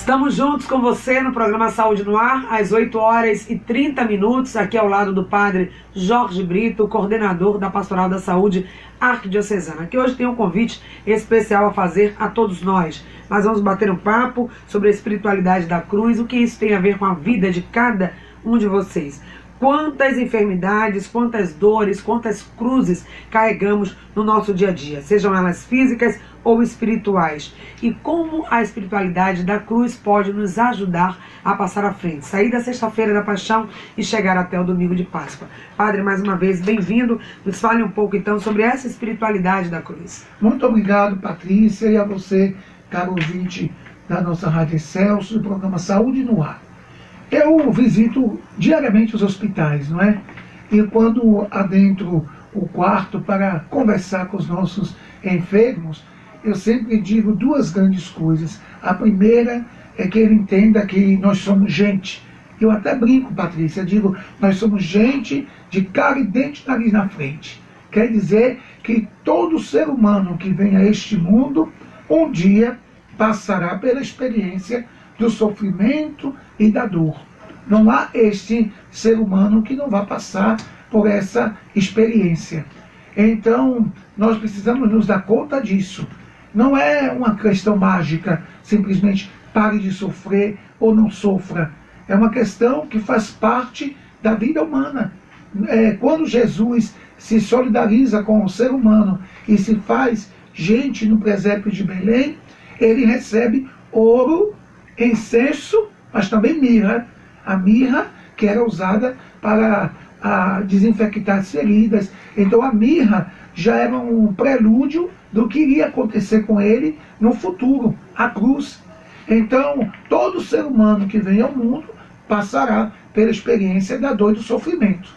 Estamos juntos com você no programa Saúde no Ar, às 8h30, aqui ao lado do padre Jorge Brito, coordenador da Pastoral da Saúde Arquidiocesana, que hoje tem um convite especial a fazer a todos nós. Nós vamos bater um papo sobre a espiritualidade da cruz, o que isso tem a ver com a vida de cada um de vocês. Quantas enfermidades, quantas dores, quantas cruzes carregamos no nosso dia a dia, sejam elas físicas ou espirituais. E como a espiritualidade da cruz pode nos ajudar a passar à frente, sair da sexta-feira da paixão e chegar até o domingo de Páscoa. Padre, mais uma vez, bem-vindo. Nos fale um pouco então sobre essa espiritualidade da cruz. Muito obrigado, Patrícia, e a você, caro ouvinte da nossa Rádio Excelsior, do programa Saúde no Ar. Eu visito diariamente os hospitais, não é? E quando adentro o quarto para conversar com os nossos enfermos, eu sempre digo duas grandes coisas. A primeira é que ele entenda que nós somos gente. Eu até brinco, Patrícia, digo, nós somos gente de cara e dente e nariz na frente. Quer dizer que todo ser humano que vem a este mundo, um dia passará pela experiência do sofrimento e da dor. Não há este ser humano que não vá passar por essa experiência. Então, nós precisamos nos dar conta disso. Não é uma questão mágica, simplesmente pare de sofrer ou não sofra. É uma questão que faz parte da vida humana. Quando Jesus se solidariza com o ser humano e se faz gente no presépio de Belém, ele recebe ouro, incenso, mas também mirra. A mirra que era usada para desinfectar as feridas. Então a mirra já era um prelúdio do que iria acontecer com ele no futuro, a cruz. Então todo ser humano que vem ao mundo passará pela experiência da dor e do sofrimento.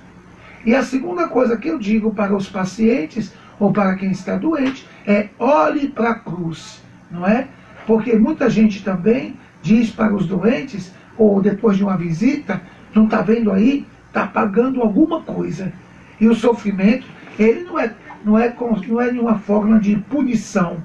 E a segunda coisa que eu digo para os pacientes ou para quem está doente é: olhe para a cruz, não é? Porque muita gente também diz para os doentes, ou depois de uma visita, não está vendo aí? Está pagando alguma coisa. E o sofrimento, ele não é nenhuma forma de punição,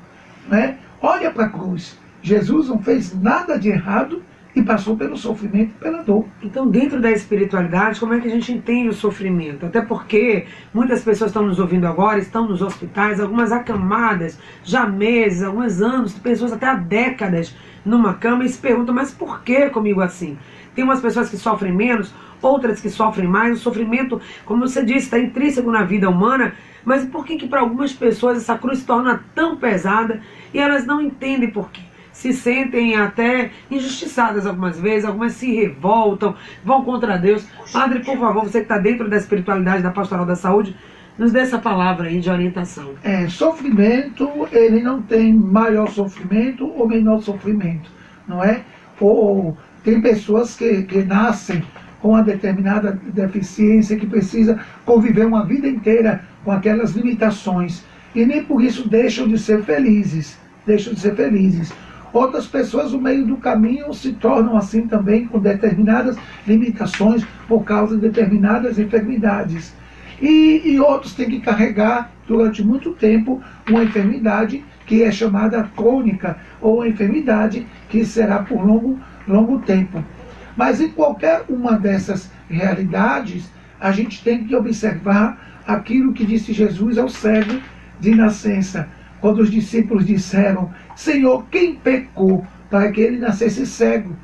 né? Olha para a cruz. Jesus não fez nada de errado e passou pelo sofrimento e pela dor. Então, dentro da espiritualidade, como é que a gente entende o sofrimento? Até porque muitas pessoas estão nos ouvindo agora, estão nos hospitais, algumas acamadas, já há meses, alguns anos, pessoas até há décadas numa cama e se perguntam: mas por que comigo assim? Tem umas pessoas que sofrem menos, outras que sofrem mais. O sofrimento, como você disse, está intrínseco na vida humana, mas por que para algumas pessoas essa cruz se torna tão pesada e elas não entendem por quê? Se sentem até injustiçadas algumas vezes, algumas se revoltam, vão contra Deus. Padre, por favor, você que está dentro da espiritualidade da Pastoral da Saúde, nos dê essa palavra aí de orientação. Sofrimento, ele não tem maior sofrimento ou menor sofrimento, não é? Ou tem pessoas que nascem com uma determinada deficiência, que precisa conviver uma vida inteira com aquelas limitações, e nem por isso deixam de ser felizes, Outras pessoas, no meio do caminho, se tornam assim também, com determinadas limitações por causa de determinadas enfermidades. E outros têm que carregar durante muito tempo uma enfermidade que é chamada crônica, ou uma enfermidade que será por longo tempo. Mas em qualquer uma dessas realidades, a gente tem que observar aquilo que disse Jesus ao cego de nascença, quando os discípulos disseram: Senhor, quem pecou para que ele nascesse cego?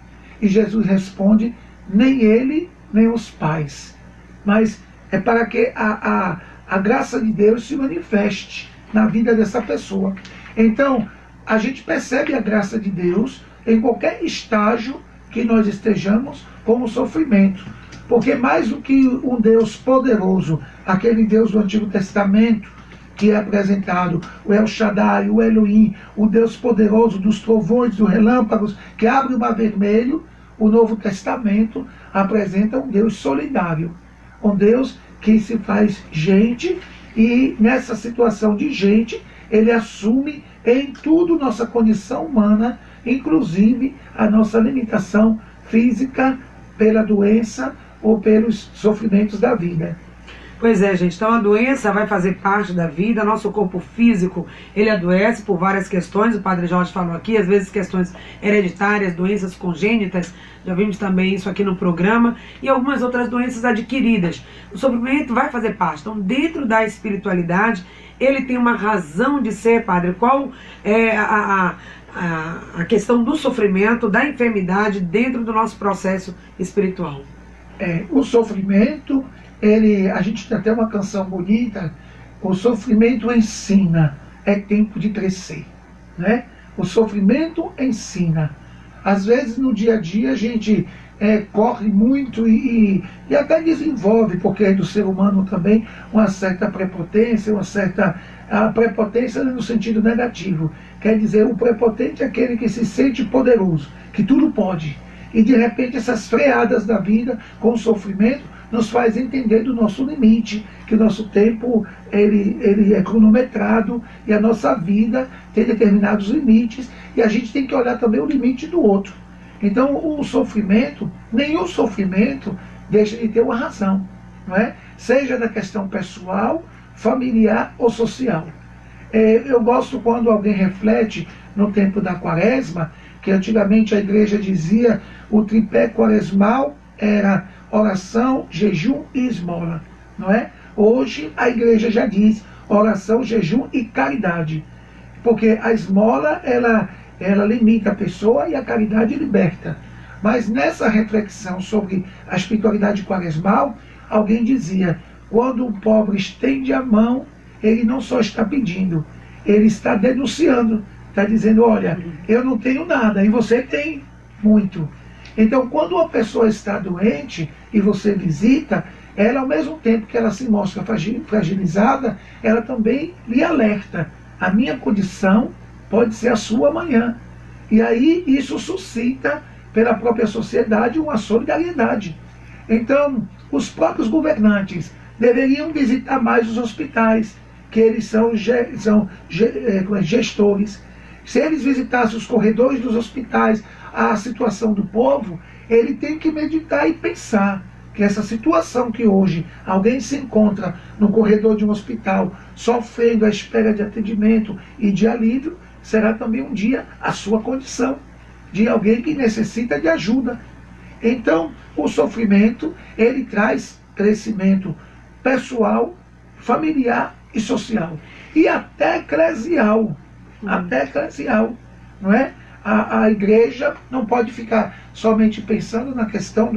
E Jesus responde: nem ele, nem os pais, mas é para que a graça de Deus se manifeste na vida dessa pessoa. Então, a gente percebe a graça de Deus em qualquer estágio que nós estejamos com o sofrimento. Porque mais do que um Deus poderoso, aquele Deus do Antigo Testamento, que é apresentado, o El Shaddai, o Elohim, o Deus poderoso dos trovões, dos relâmpagos, que abre o mar vermelho, o Novo Testamento apresenta um Deus solidário, um Deus que se faz gente, e nessa situação de gente, ele assume em tudo nossa condição humana, inclusive a nossa limitação física pela doença ou pelos sofrimentos da vida. Pois é, gente, então a doença vai fazer parte da vida, nosso corpo físico, ele adoece por várias questões, o Padre Jorge falou aqui, às vezes questões hereditárias, doenças congênitas, já vimos também isso aqui no programa, e algumas outras doenças adquiridas. O sofrimento vai fazer parte, então dentro da espiritualidade, ele tem uma razão de ser, Padre. Qual é a questão do sofrimento, da enfermidade dentro do nosso processo espiritual? O sofrimento, a gente tem até uma canção bonita, o sofrimento ensina, é tempo de crescer, né? O sofrimento ensina. Às vezes no dia a dia a gente corre muito e até desenvolve, porque é do ser humano também, uma certa prepotência, a prepotência no sentido negativo. Quer dizer, o prepotente é aquele que se sente poderoso, que tudo pode. E de repente essas freadas da vida com o sofrimento nos faz entender do nosso limite, que o nosso tempo ele é cronometrado e a nossa vida tem determinados limites e a gente tem que olhar também o limite do outro. Então o sofrimento, nenhum sofrimento deixa de ter uma razão, não é? Seja da questão pessoal, familiar ou social. Eu gosto quando alguém reflete no tempo da quaresma, que antigamente a igreja dizia o tripé quaresmal era oração, jejum e esmola, não é? Hoje a igreja já diz oração, jejum e caridade, porque a esmola ela limita a pessoa e a caridade liberta. Mas nessa reflexão sobre a espiritualidade quaresmal, alguém dizia, quando o pobre estende a mão, ele não só está pedindo, ele está denunciando, está dizendo, olha, eu não tenho nada e você tem muito. Então, quando uma pessoa está doente e você visita, ela, ao mesmo tempo que ela se mostra fragilizada, ela também lhe alerta. A minha condição pode ser a sua amanhã. E aí isso suscita, pela própria sociedade, uma solidariedade. Então, os próprios governantes deveriam visitar mais os hospitais, que eles são gestores. Se eles visitassem os corredores dos hospitais, a situação do povo, ele tem que meditar e pensar que essa situação que hoje alguém se encontra no corredor de um hospital, sofrendo à espera de atendimento e de alívio, será também um dia a sua condição, de alguém que necessita de ajuda. Então, o sofrimento, ele traz crescimento pessoal, familiar e social. E até eclesial. Até eclesial, não é? A igreja não pode ficar somente pensando na questão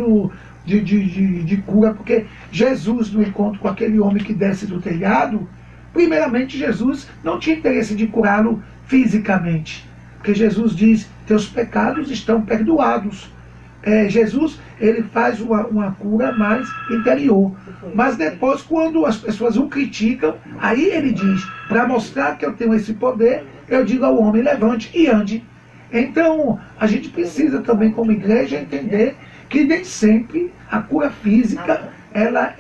de cura, porque Jesus, no encontro com aquele homem que desce do telhado, primeiramente Jesus não tinha interesse de curá-lo fisicamente, porque Jesus diz, teus pecados estão perdoados. Jesus, ele faz uma cura mais interior. Mas depois, quando as pessoas o criticam, aí ele diz, para mostrar que eu tenho esse poder, eu digo ao homem, levante e ande. Então, a gente precisa também, como igreja, entender que nem sempre a cura física, ela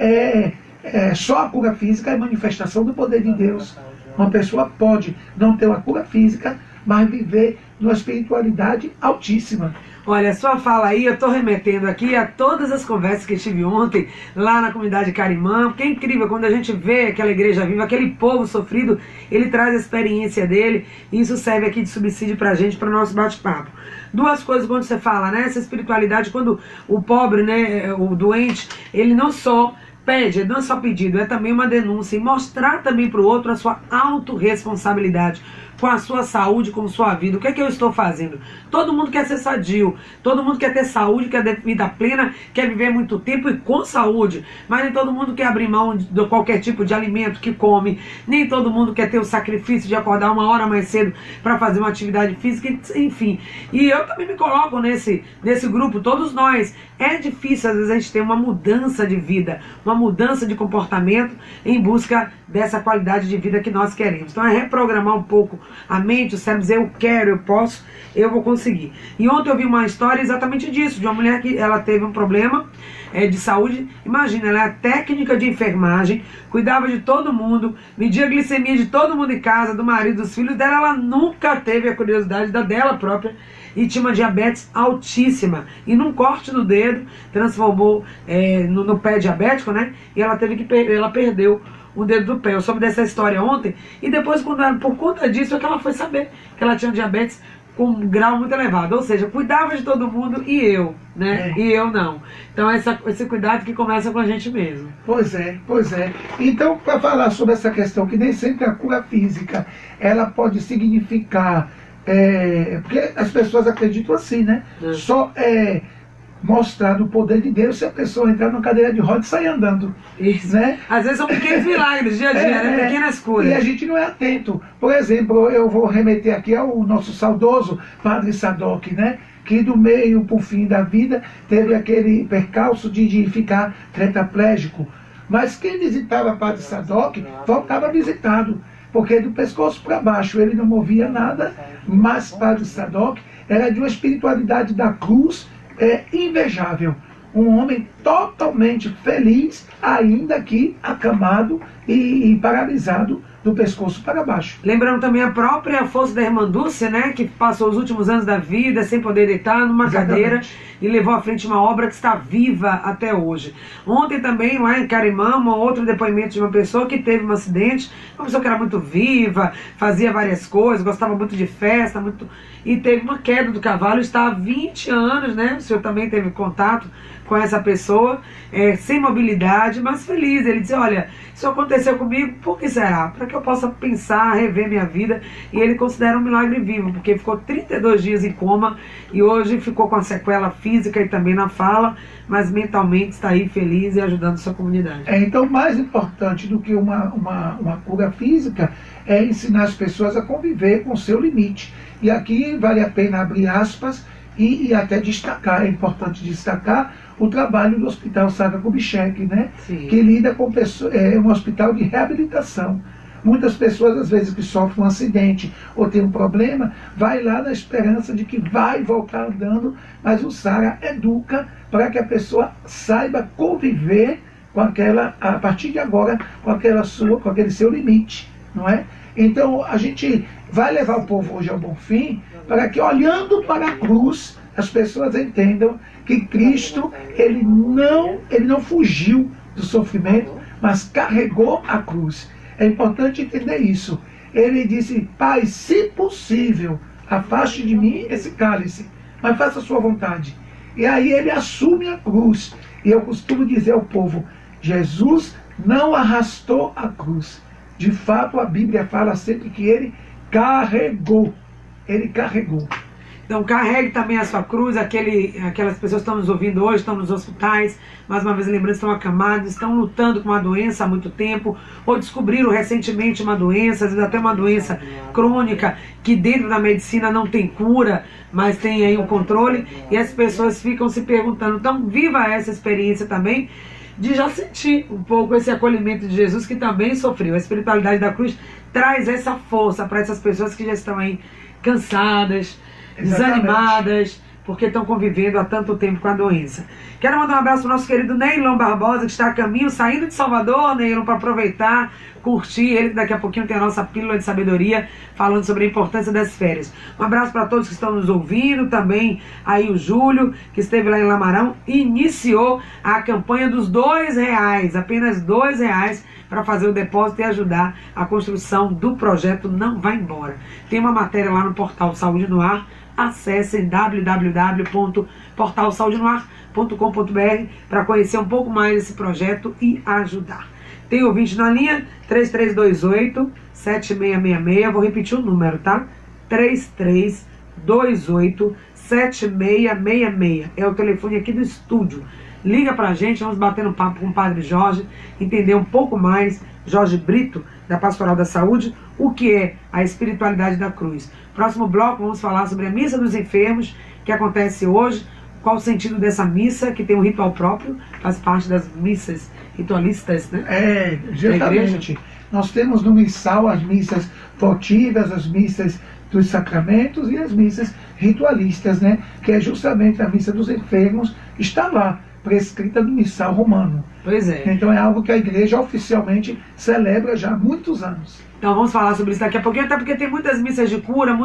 só a cura física é manifestação do poder de Deus. Uma pessoa pode não ter uma cura física, mas viver numa espiritualidade altíssima. Olha, sua fala aí, eu estou remetendo aqui a todas as conversas que tive ontem lá na comunidade Carimã, porque é incrível quando a gente vê aquela igreja viva, aquele povo sofrido, ele traz a experiência dele, e isso serve aqui de subsídio pra gente, para o nosso bate-papo. Duas coisas quando você fala, né, essa espiritualidade, quando o pobre, né, o doente, ele não só pede, não é só pedido, é também uma denúncia, e mostrar também para o outro a sua autorresponsabilidade com a sua saúde, com sua vida. O que é que eu estou fazendo? Todo mundo quer ser sadio, todo mundo quer ter saúde, quer ter vida plena, quer viver muito tempo e com saúde, mas nem todo mundo quer abrir mão de qualquer tipo de alimento que come, nem todo mundo quer ter o sacrifício de acordar uma hora mais cedo para fazer uma atividade física, enfim. E eu também me coloco nesse grupo, todos nós. É difícil às vezes a gente ter uma mudança de vida, uma mudança de comportamento em busca dessa qualidade de vida que nós queremos. Então é reprogramar um pouco a mente, o cérebro dizer eu quero, eu posso, eu vou conseguir. E ontem eu vi uma história exatamente disso, de uma mulher que ela teve um problema de saúde. Imagina, ela é técnica de enfermagem, cuidava de todo mundo, media a glicemia de todo mundo em casa, do marido, dos filhos dela. Ela nunca teve a curiosidade da dela própria e tinha uma diabetes altíssima. E num corte no dedo, transformou no pé diabético, né? E ela teve que ela perdeu o dedo do pé. Eu soube dessa história ontem e depois, por conta disso, é que ela foi saber que ela tinha diabetes com um grau muito elevado, ou seja, cuidava de todo mundo e eu, né? E eu não. Então esse cuidado que começa com a gente mesmo. Pois é. Então, para falar sobre essa questão, que nem sempre a cura física, ela pode significar, porque as pessoas acreditam assim, né? Só mostrar o poder de Deus se a pessoa entrar numa cadeira de roda e sair andando. Isso. Né? Às vezes são pequenos milagres, dia a dia, né? Pequenas curas. E a gente não é atento. Por exemplo, eu vou remeter aqui ao nosso saudoso Padre Sadoc, né? Que do meio para o fim da vida teve aquele percalço de ficar tetraplégico. Mas quem visitava Padre Sadoc voltava visitado, porque do pescoço para baixo ele não movia nada, mas Padre Sadoc era de uma espiritualidade da cruz invejável. Um homem totalmente feliz, ainda que acamado e paralisado do pescoço para baixo. Lembrando também a própria força da irmã Dulce, né, que passou os últimos anos da vida sem poder deitar numa cadeira e levou à frente uma obra que está viva até hoje. Ontem também, lá em Carimã, um outro depoimento de uma pessoa que teve um acidente, uma pessoa que era muito viva, fazia várias coisas, gostava muito de festa, e teve uma queda do cavalo, está há 20 anos, né, o senhor também teve contato com essa pessoa, sem mobilidade, mas feliz. Ele disse, olha, isso aconteceu comigo, por que será? Para que eu possa pensar, rever minha vida. E ele considera um milagre vivo, porque ficou 32 dias em coma e hoje ficou com a sequela física e também na fala, mas mentalmente está aí feliz e ajudando sua comunidade. Então, mais importante do que uma cura física é ensinar as pessoas a conviver com o seu limite. E aqui vale a pena abrir aspas e até destacar, é importante destacar o trabalho do Hospital Sara Kubitschek, né? Que lida com pessoas, um hospital de reabilitação. Muitas pessoas, às vezes, que sofrem um acidente ou tem um problema, vai lá na esperança de que vai voltar andando, mas o Sara educa para que a pessoa saiba conviver com aquela, a partir de agora, com aquele seu limite, não é? Então, a gente vai levar o povo hoje ao bom fim, para que, olhando para a cruz, as pessoas entendam que Cristo, ele não fugiu do sofrimento, mas carregou a cruz. É importante entender isso. Ele disse, Pai, se possível, afaste de mim esse cálice, mas faça a sua vontade. E aí ele assume a cruz. E eu costumo dizer ao povo, Jesus não arrastou a cruz. De fato, a Bíblia fala sempre que ele carregou. Ele carregou. Então carregue também a sua cruz. Aquelas pessoas que estão nos ouvindo hoje, estão nos hospitais, mais uma vez lembrando, estão acamados, estão lutando com uma doença há muito tempo, ou descobriram recentemente uma doença, às vezes até uma doença crônica, que dentro da medicina não tem cura, mas tem aí um controle, e as pessoas ficam se perguntando. Então viva essa experiência também, de já sentir um pouco esse acolhimento de Jesus, que também sofreu. A espiritualidade da cruz traz essa força para essas pessoas que já estão aí cansadas, desanimadas, porque estão convivendo há tanto tempo com a doença. Quero mandar um abraço para o nosso querido Neilon Barbosa, que está a caminho, saindo de Salvador, Neilon, para aproveitar, curtir. Ele daqui a pouquinho tem a nossa pílula de sabedoria, falando sobre a importância das férias. Um abraço para todos que estão nos ouvindo, também aí o Júlio, que esteve lá em Lamarão, iniciou a campanha dos R$2, apenas R$2, para fazer o depósito e ajudar a construção do projeto Não Vai Embora. Tem uma matéria lá no portal Saúde no Ar. Acessem www.portalsaudenoar.com.br para conhecer um pouco mais desse projeto e ajudar. Tem ouvinte na linha, 3328-7666. Vou repetir o número, tá? 3328-7666. É o telefone aqui do estúdio. Liga pra gente, vamos bater um papo com o Padre Jorge, entender um pouco mais, Jorge Brito, da Pastoral da Saúde, o que é a espiritualidade da cruz. Próximo bloco vamos falar sobre a Missa dos Enfermos, que acontece hoje, qual o sentido dessa missa, que tem um ritual próprio, faz parte das missas ritualistas, né? Justamente. Nós temos no missal as missas votivas, as missas dos sacramentos e as missas ritualistas, né? Que é justamente a missa dos enfermos, está lá, prescrita no missal romano. Pois é. Então é algo que a igreja oficialmente celebra já há muitos anos. Então vamos falar sobre isso daqui a pouquinho, até porque tem muitas missas de cura,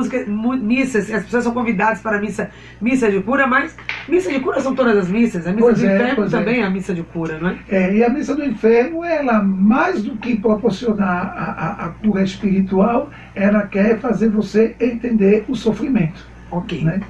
missas, as pessoas são convidadas para missa de cura, mas missa de cura são todas as missas, a missa do inferno também é a missa de cura, não é? E a missa do inferno, ela, mais do que proporcionar a cura espiritual, ela quer fazer você entender o sofrimento. Ok. Né?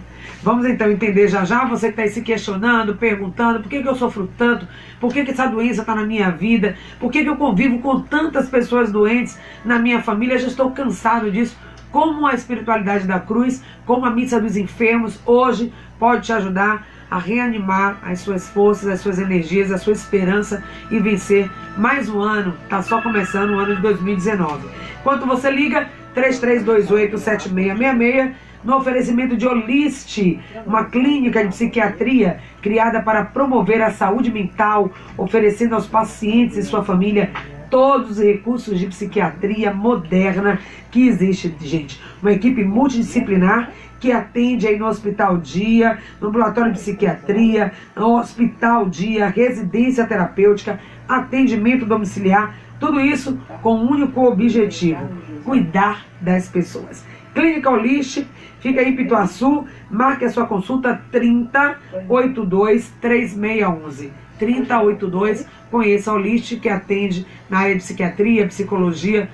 Vamos então entender já, você que está aí se questionando, perguntando, por que eu sofro tanto, por que essa doença está na minha vida, por que eu convivo com tantas pessoas doentes na minha família, eu já estou cansado disso. Como a espiritualidade da cruz, como a missa dos enfermos, hoje pode te ajudar a reanimar as suas forças, as suas energias, a sua esperança e vencer mais um ano, está só começando o ano de 2019. Enquanto você liga, 3328-7666, no oferecimento de Olist, uma clínica de psiquiatria criada para promover a saúde mental, oferecendo aos pacientes e sua família todos os recursos de psiquiatria moderna que existe, gente. Uma equipe multidisciplinar que atende aí no Hospital Dia, no ambulatório de psiquiatria, no Hospital Dia, residência terapêutica, atendimento domiciliar, tudo isso com um único objetivo: cuidar das pessoas. Clínica Olist, fica em Pituaçu, marque a sua consulta 3082-3611. 3082, conheça a Olist, que atende na área de psiquiatria, psicologia,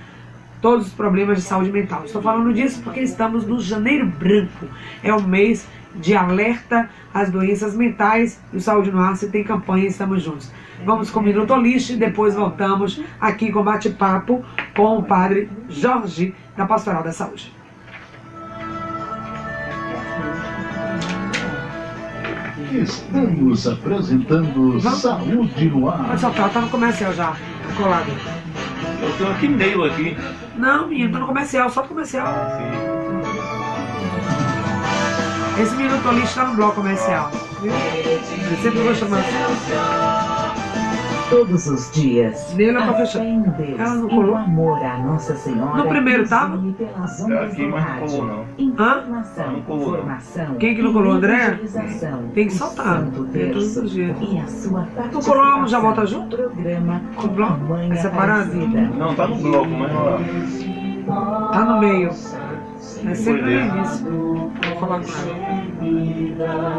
todos os problemas de saúde mental. Estou falando disso porque estamos no Janeiro Branco, é o mês de alerta às doenças mentais, e o Saúde no Ar, se tem campanha, estamos juntos. Vamos com o Minuto Olist e depois voltamos aqui com bate-papo com o Padre Jorge, da Pastoral da Saúde. Estamos apresentando Saúde no Ar. Pode soltar, tá no comercial já, colado. Eu tenho aqui meio aqui. Não, menino, tô no comercial, só no comercial. Esse Minuto Olist tá no bloco comercial. Viu? Eu sempre vou chamar assim. Todos os dias, Nele é pra fechar. Ela não colou? amor à Nossa Senhora. No primeiro tava? Aqui, mas não colou não. Informação, Não colou, não. informação. Quem que não colou, André? Evangelização, Tem que o soltar. Santo É todos Terço os dias. E a sua Tu colou, já volta participação junto? no programa Com o bloco? Mãe É separado? Aparecida. Não, tá no bloco, mas lá. Tá no meio. É sempre no início. Vou falar com ela.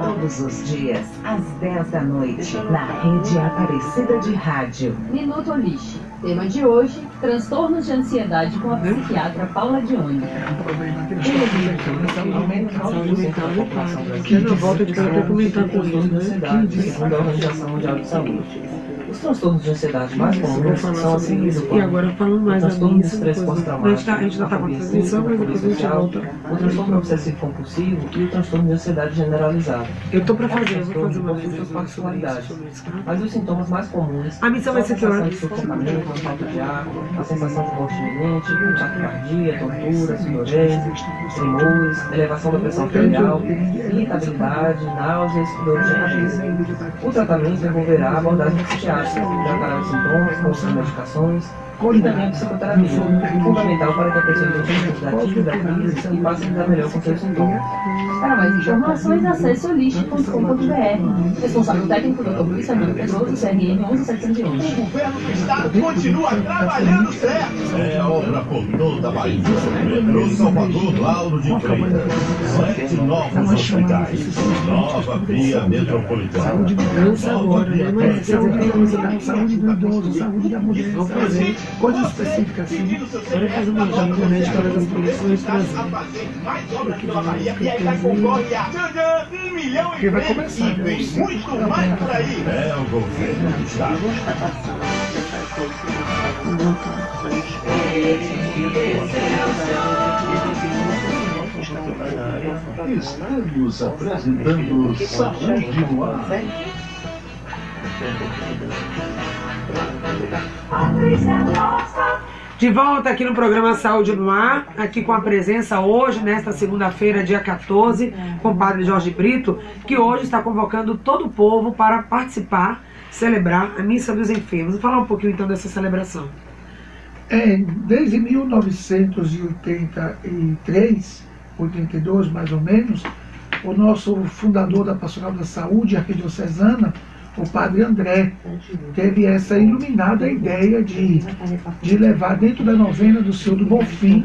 Todos os dias, às 10 da noite, na Rede Aparecida de Rádio. Minuto Olist. Tema de hoje: transtornos de ansiedade com a psiquiatra Paula Dione. Saúde mental não para. Porque na volta de cada comentar com ele, né? Segundo a Organização Mundial de Saúde. Os transtornos de ansiedade mais comuns são os seguintes: E agora falando mais da transtorno de minha, estresse pós-traumático, a gente já tá com transmissão, mas depois a gente volta. o transtorno obsessivo compulsivo e o transtorno de ansiedade generalizado. Eu tô pra fazer, eu vou fazer uma Transtorno de vez particularidade. sobre isso, tá? Mas os sintomas mais comuns A missão vai ser que são a horas? sensação de sufocamento, a falta de ar, a sensação de morte iminente, taquicardia, tontura, sudorese, tremores, elevação da pressão arterial, irritabilidade, náuseas e dor de cabeça. O tratamento envolverá a abordagem psiquiátrica, que tratará os sintomas com as medicações e também a psicoterapia, fundamental para que a pessoa esteja ativa da crise e passe a lidar melhor com seus sintomas. Para mais informações, acesse olist.com.br. Responsável técnico Dr. Luiz Fernando Pedroso, CRM 11711. O governo do estado continua trabalhando certo. É obra por toda a Bahia. Metrô Salvador, Lauro de Freitas. 7 novos hospitais. Nova via metropolitana. Saúde de criança agora, né? Mas saúde da idoso, saúde do idoso, saúde da mulher, saúde, coisas específicas assim. Agora faz uma agenda, né, de todas as produções trazer. Mais obras pela Bahia e ainda concorre a 1 milhão Porque vai começar, e né? tem muito mais por aí. É o governo do estado. Estamos apresentando Saúde no Ar. De volta aqui no programa Saúde no Ar, aqui com a presença hoje, nesta segunda-feira, dia 14, com o Padre Jorge Brito, que hoje está convocando todo o povo para participar, celebrar a Missa dos Enfermos. Vou falar um pouquinho então dessa celebração. Desde 1983, 82 mais ou menos, o nosso fundador da Pastoral da Saúde Arquidiocesana, o Padre André, teve essa iluminada ideia de levar dentro da novena do Senhor do Bonfim,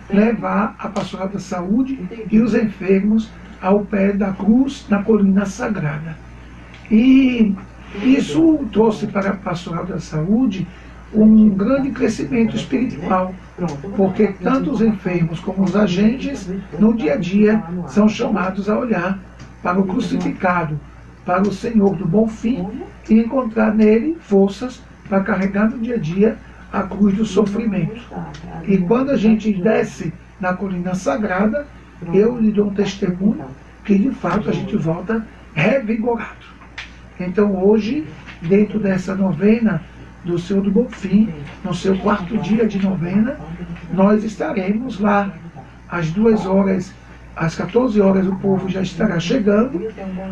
levar a Pastoral da Saúde e os enfermos ao pé da cruz, na colina sagrada. E isso trouxe para a Pastoral da Saúde um grande crescimento espiritual, porque tanto os enfermos como os agentes, no dia a dia, são chamados a olhar para o crucificado, para o Senhor do Bonfim, e encontrar nele forças para carregar no dia a dia a cruz do sofrimento. E quando a gente desce na colina sagrada, eu lhe dou um testemunho que de fato a gente volta revigorado. Então hoje, dentro dessa novena do Senhor do Bonfim, no seu 4º dia de novena, nós estaremos lá às 2 horas, às 14 horas o povo já estará chegando,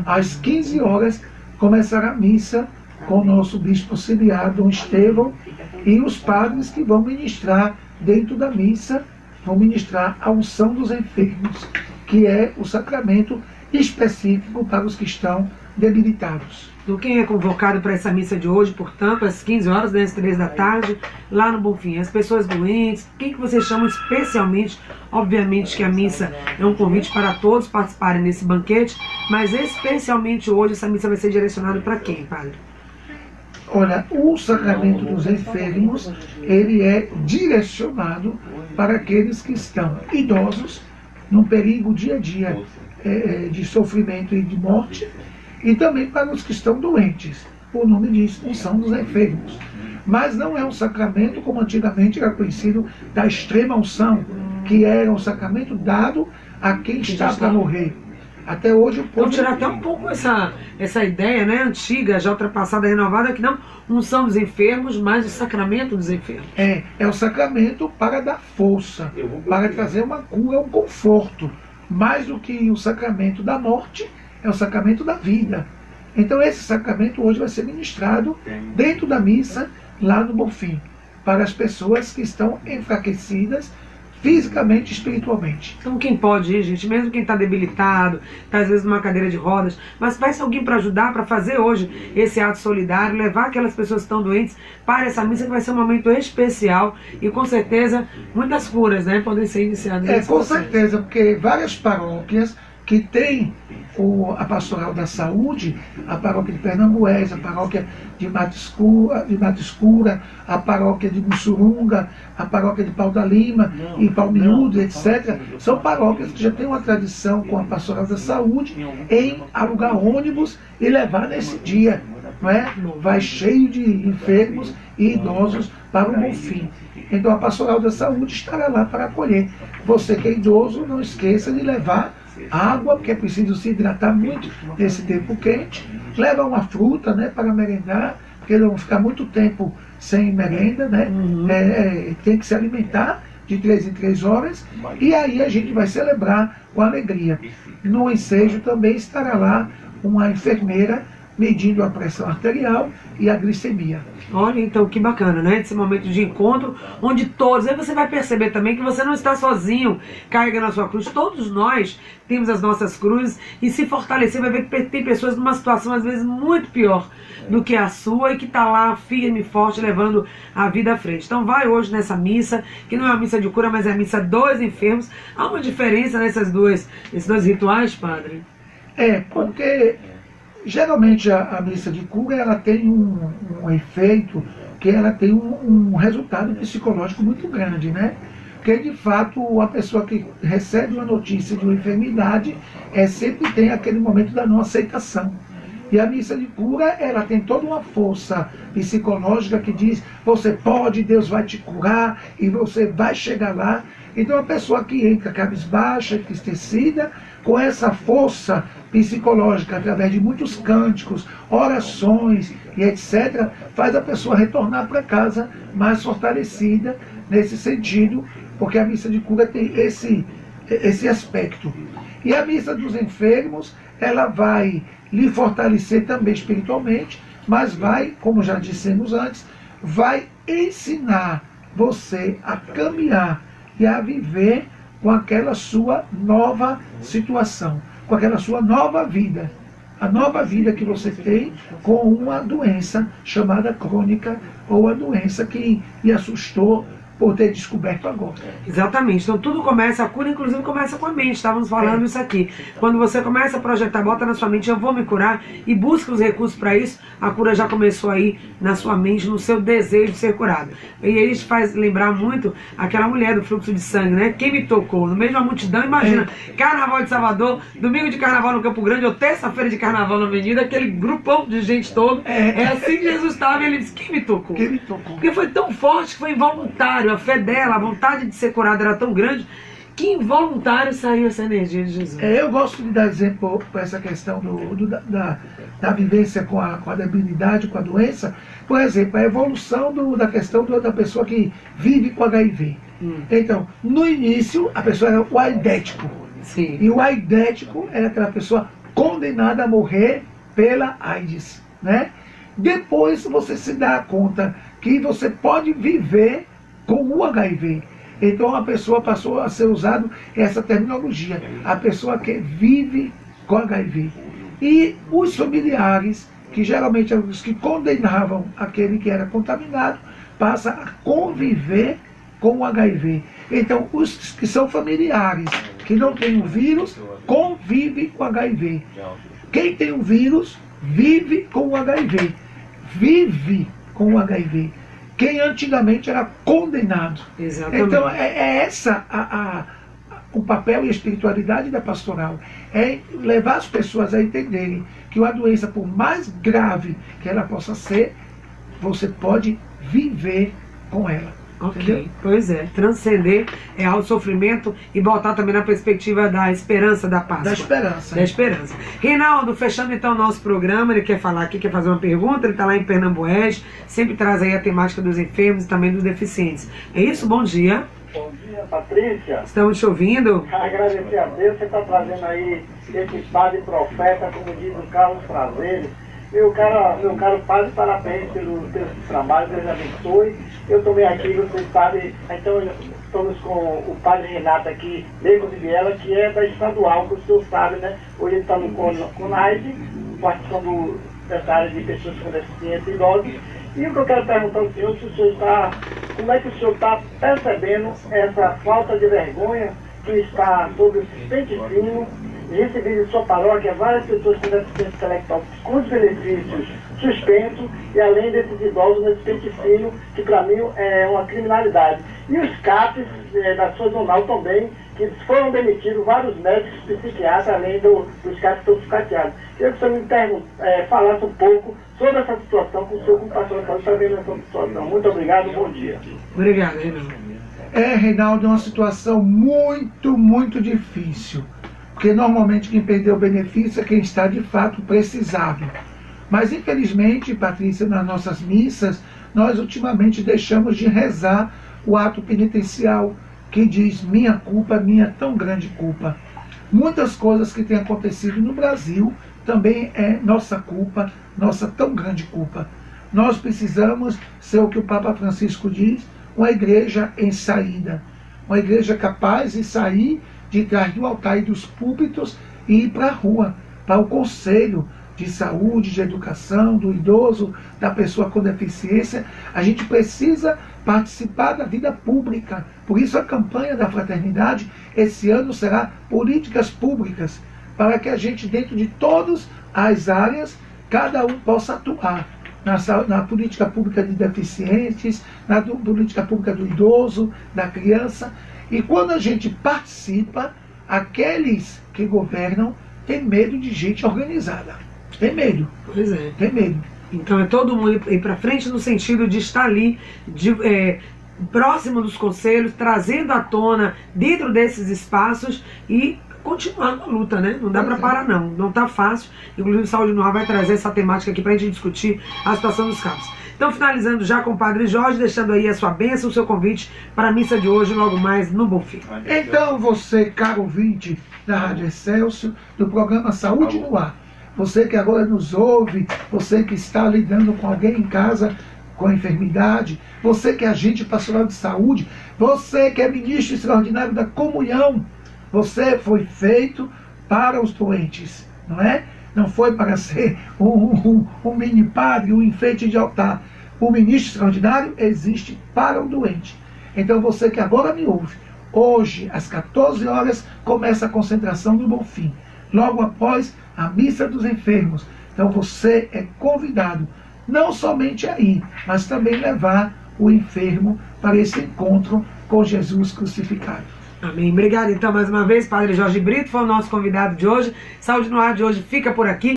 às 15 horas começará a missa com o nosso bispo auxiliar, Dom Estevão, e os padres que vão ministrar dentro da missa, vão ministrar a unção dos enfermos, que é o sacramento específico para os que estão debilitados. Do quem é convocado para essa missa de hoje, portanto, às 15 horas, às 3 da tarde, lá no Bonfim? As pessoas doentes, quem que vocês chamam especialmente? Obviamente que a missa é um convite para todos participarem desse banquete, mas especialmente hoje essa missa vai ser direcionada para quem, padre? Olha, o sacramento dos enfermos, ele é direcionado para aqueles que estão idosos, num perigo dia a dia de sofrimento e de morte, e também para os que estão doentes. O nome diz unção dos enfermos. Mas não é um sacramento como antigamente era conhecido da extrema unção, que era um sacramento dado a quem está para morrer. Até hoje o povo... Vamos tirar até um pouco essa ideia, né, antiga, já ultrapassada, renovada, que não unção dos enfermos, mas o sacramento dos enfermos. É o sacramento para dar força, para trazer uma cura, um conforto. Mais do que o sacramento da morte, é o sacramento da vida. Então esse sacramento hoje vai ser ministrado dentro da missa, lá no Bonfim, para as pessoas que estão enfraquecidas fisicamente e espiritualmente. Então quem pode ir, gente, mesmo quem está debilitado, está às vezes numa cadeira de rodas, mas peça alguém para ajudar, para fazer hoje esse ato solidário, levar aquelas pessoas que estão doentes para essa missa, que vai ser um momento especial e com certeza muitas curas, né, podem ser iniciadas. Com certeza, porque várias paróquias que tem a Pastoral da Saúde, a paróquia de Pernambués, a paróquia de Mato Escura, a paróquia de Mussurunga, a paróquia de Pau da Lima e Palmiúdo, etc. São paróquias que já têm uma tradição com a Pastoral da Saúde em alugar ônibus e levar nesse dia. Não é? Vai cheio de enfermos e idosos para o Bonfim. Então a Pastoral da Saúde estará lá para acolher. Você que é idoso, não esqueça de levar água, porque é preciso se hidratar muito nesse tempo quente. Leva uma fruta, né, para merendar, porque eles vão ficar muito tempo sem merenda, né? Tem que se alimentar de 3 em 3 horas, e aí a gente vai celebrar com alegria. No ensejo também estará lá uma enfermeira medindo a pressão arterial e a glicemia. Olha, então, que bacana, né? Esse momento de encontro, onde todos... Aí você vai perceber também que você não está sozinho carregando a sua cruz. Todos nós temos as nossas cruzes, e se fortalecer, vai ver que tem pessoas numa situação, às vezes, muito pior do que a sua, e que está lá firme e forte, levando a vida à frente. Então vai hoje nessa missa, que não é uma missa de cura, mas é a missa dos enfermos. Há uma diferença nesses dois rituais, padre? Porque... geralmente a missa de cura, ela tem um efeito, que ela tem um resultado psicológico muito grande, né? Porque de fato a pessoa que recebe uma notícia de uma enfermidade sempre tem aquele momento da não aceitação. E a missa de cura, ela tem toda uma força psicológica que diz: você pode, Deus vai te curar e você vai chegar lá. Então a pessoa que entra cabisbaixa, entristecida, com essa força psicológica, através de muitos cânticos, orações e etc., faz a pessoa retornar para casa mais fortalecida nesse sentido, porque a missa de cura tem esse aspecto. E a missa dos enfermos, ela vai lhe fortalecer também espiritualmente, mas vai, como já dissemos antes, vai ensinar você a caminhar e a viver com aquela sua nova situação, com aquela sua nova vida. A nova vida que você tem com uma doença chamada crônica ou a doença que lhe assustou por ter descoberto agora. Exatamente. Então tudo começa, a cura inclusive começa com a mente. Estávamos falando isso aqui. Quando você começa a projetar, bota na sua mente, eu vou me curar, e busca os recursos para isso, a cura já começou aí na sua mente, no seu desejo de ser curado. E aí isso faz lembrar muito aquela mulher do fluxo de sangue, né? Quem me tocou? No meio de uma multidão, imagina, Carnaval de Salvador, domingo de Carnaval no Campo Grande, ou terça-feira de Carnaval na Avenida, aquele grupão de gente todo. É assim que Jesus estava, e ele disse, quem me tocou? Quem me tocou? Porque foi tão forte que foi involuntário. A fé dela, a vontade de ser curada era tão grande que involuntário saiu essa energia de Jesus. Eu gosto de dar exemplo para essa questão da vivência com a debilidade, com a doença. Por exemplo, a evolução da questão da pessoa que vive com HIV. Então, no início, a pessoa era o aidético. Sim. E o aidético era aquela pessoa condenada a morrer pela AIDS, né? Depois você se dá conta que você pode viver com o HIV. Então a pessoa passou a ser usado essa terminologia, a pessoa que vive com HIV. E os familiares, que geralmente eram os que condenavam aquele que era contaminado, passa a conviver com o HIV. Então os que são familiares, que não têm o vírus, convivem com o HIV. Quem tem o vírus, vive com o HIV. Vive com o HIV. Quem antigamente era condenado. Exatamente. Então é essa o papel e a espiritualidade da pastoral. É levar as pessoas a entenderem que uma doença, por mais grave que ela possa ser, você pode viver com ela. Ok, Entendeu? pois é. Transcender ao sofrimento e botar também na perspectiva da esperança da Páscoa. Da esperança. Da esperança. Reinaldo, fechando então o nosso programa, ele quer falar aqui, quer fazer uma pergunta, ele está lá em Pernambués, sempre traz aí a temática dos enfermos e também dos deficientes. É isso? Bom dia. Bom dia, Patrícia. Estamos te ouvindo. Agradecer a Deus, você está trazendo aí esse padre profeta, como diz o Carlos Prazeres. Meu caro padre, parabéns pelo trabalho, Deus abençoe. Eu tomei aqui, vocês sabem, então estamos com o padre Renato aqui, Leigo de Viela, que é da estadual, que o senhor sabe, né? Hoje ele está no CONAID, participando dessa área de pessoas com deficiência e idosos. E o que eu quero perguntar ao senhor, se o senhor está, como é que o senhor está percebendo essa falta de vergonha que está sobre o pente fino, recebido em sua paróquia várias pessoas com deficiência intelectual com os benefícios suspensos, e além desses idosos nesse pente fino, que para mim é uma criminalidade. E os CAPs da sua zonal também, que foram demitidos vários médicos psiquiatras, além dos CAPs que estão sucateados. Queria que o senhor me falasse um pouco sobre essa situação, com o senhor como pastor de saúde, para ver essa situação. Muito obrigado, bom dia. Obrigado, Reinaldo. Reinaldo, é uma situação muito, muito difícil. Porque normalmente quem perdeu o benefício é quem está de fato precisado. Mas infelizmente, Patrícia, nas nossas missas, nós ultimamente deixamos de rezar o ato penitencial, que diz minha culpa, minha tão grande culpa. Muitas coisas que têm acontecido no Brasil também é nossa culpa, nossa tão grande culpa. Nós precisamos ser o que o Papa Francisco diz, uma igreja em saída. Uma igreja capaz de sair de trás do altar e dos púlpitos e ir para a rua, para o conselho de saúde, de educação, do idoso, da pessoa com deficiência. A gente precisa participar da vida pública. Por isso a campanha da fraternidade esse ano será políticas públicas, para que a gente, dentro de todas as áreas, cada um possa atuar. Na política pública de deficientes, na política pública do idoso, da criança. E quando a gente participa, aqueles que governam têm medo de gente organizada. Tem medo. Pois é. Tem medo. Então é todo mundo ir para frente no sentido de estar ali, próximo dos conselhos, trazendo à tona dentro desses espaços e continuando a luta, né? Não dá para parar não, não tá fácil. Inclusive o Saúde no Ar vai trazer essa temática aqui pra gente discutir a situação dos CAPs. Então, finalizando já com o Padre Jorge, deixando aí a sua bênção, o seu convite para a missa de hoje, logo mais no Bonfim. Então, você, caro ouvinte da Rádio Excelsior, do programa Saúde no Ar, você que agora nos ouve, você que está lidando com alguém em casa com a enfermidade, você que é agente pastoral de saúde, você que é ministro extraordinário da comunhão, você foi feito para os doentes, não é? Não foi para ser um mini padre, um enfeite de altar. O ministro extraordinário existe para o doente. Então você que agora me ouve, hoje às 14 horas começa a concentração do Bonfim, logo após a missa dos enfermos. Então você é convidado não somente a ir, mas também levar o enfermo para esse encontro com Jesus crucificado. Amém. Obrigado então mais uma vez, Padre Jorge Brito, foi o nosso convidado de hoje. Saúde no Ar de hoje fica por aqui.